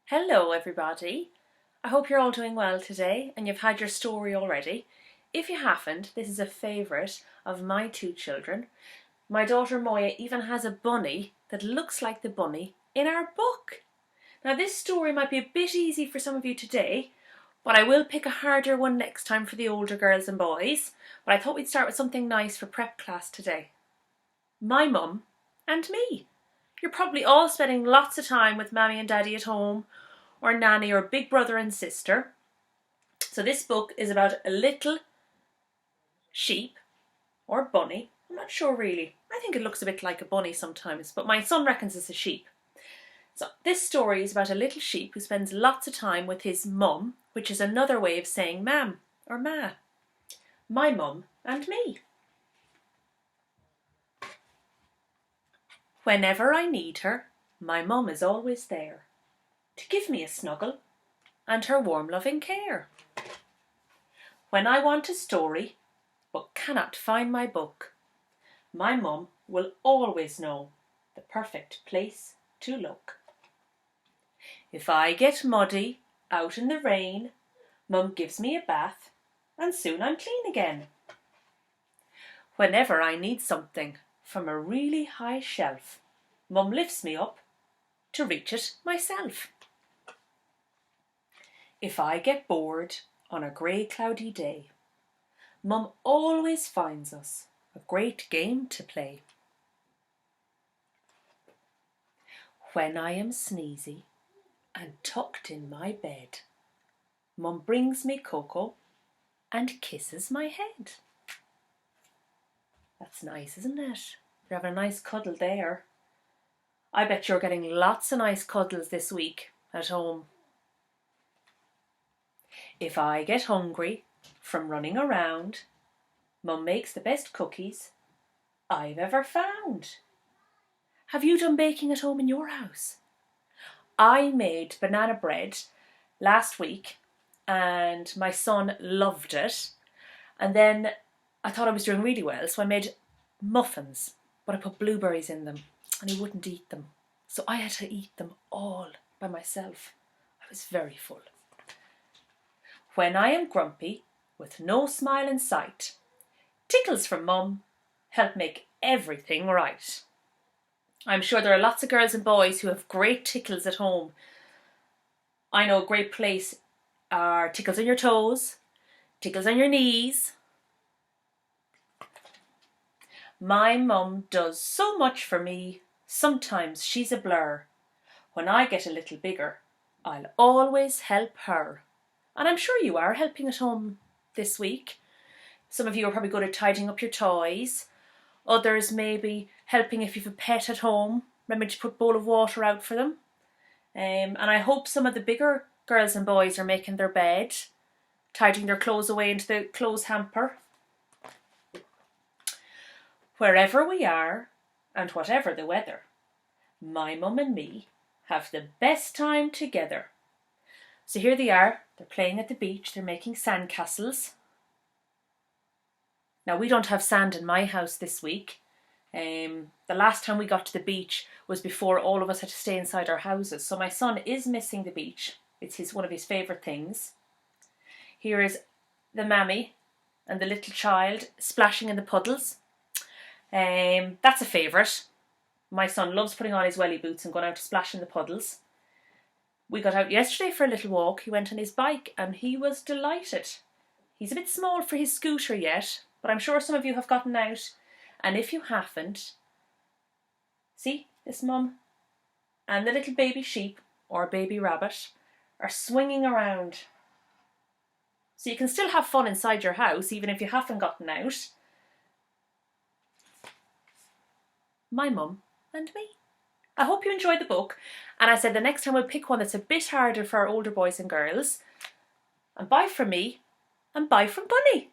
Hello everybody, I hope you're all doing well today and you've had your story already. If you haven't, this is a favourite of my two children. My daughter Moya even has a bunny that looks like the bunny in our book. Now this story might be a bit easy for some of you today, but I will pick a harder one next time for the older girls and boys. But I thought we'd start with something nice for prep class today. My mum and me. You're probably all spending lots of time with Mammy and Daddy at home, or Nanny or big brother and sister. So this book is about a little sheep or bunny. I'm not sure really. I think it looks a bit like a bunny sometimes, but my son reckons it's a sheep. So this story is about a little sheep who spends lots of time with his mum, which is another way of saying mam or ma. My mum and me. Whenever I need her, my mum is always there to give me a snuggle and her warm loving care. When I want a story but cannot find my book, my mum will always know the perfect place to look. If I get muddy out in the rain, mum gives me a bath and soon I'm clean again. Whenever I need something from a really high shelf, mum lifts me up to reach it myself. If I get bored on a grey cloudy day, mum always finds us a great game to play. When I am sneezy and tucked in my bed, mum brings me cocoa and kisses my head. That's nice, isn't it? You're having a nice cuddle there. I bet you're getting lots of nice cuddles this week at home. If I get hungry from running around, mum makes the best cookies I've ever found. Have you done baking at home in your house? I made banana bread last week and my son loved it. And then I thought I was doing really well, so I made muffins, but I put blueberries in them and he wouldn't eat them. So I had to eat them all by myself. I was very full. When I am grumpy, with no smile in sight, tickles from mum help make everything right. I'm sure there are lots of girls and boys who have great tickles at home. I know a great place are tickles on your toes, tickles on your knees. My mum does so much for me, sometimes she's a blur. When I get a little bigger, I'll always help her. And I'm sure you are helping at home this week. Some of you are probably good at tidying up your toys. Others maybe helping if you've a pet at home. Remember to put a bowl of water out for them. And I hope some of the bigger girls and boys are making their bed, tidying their clothes away into the clothes hamper. Wherever we are and whatever the weather, my mum and me have the best time together. So here they are, they're playing at the beach, they're making sand castles. Now we don't have sand in my house this week. The last time we got to the beach was before all of us had to stay inside our houses. So my son is missing the beach. It's one of his favourite things. Here is the mammy and the little child splashing in the puddles. That's a favourite. My son loves putting on his welly boots and going out to splash in the puddles. We got out yesterday for a little walk. He went on his bike and he was delighted. He's a bit small for his scooter yet, but I'm sure some of you have gotten out. And if you haven't, see, this mum and the little baby sheep or baby rabbit are swinging around. So you can still have fun inside your house even if you haven't gotten out. My mum and me. I hope you enjoyed the book, and I said the next time we'll pick one that's a bit harder for our older boys and girls. And bye from me, and bye from Bunny.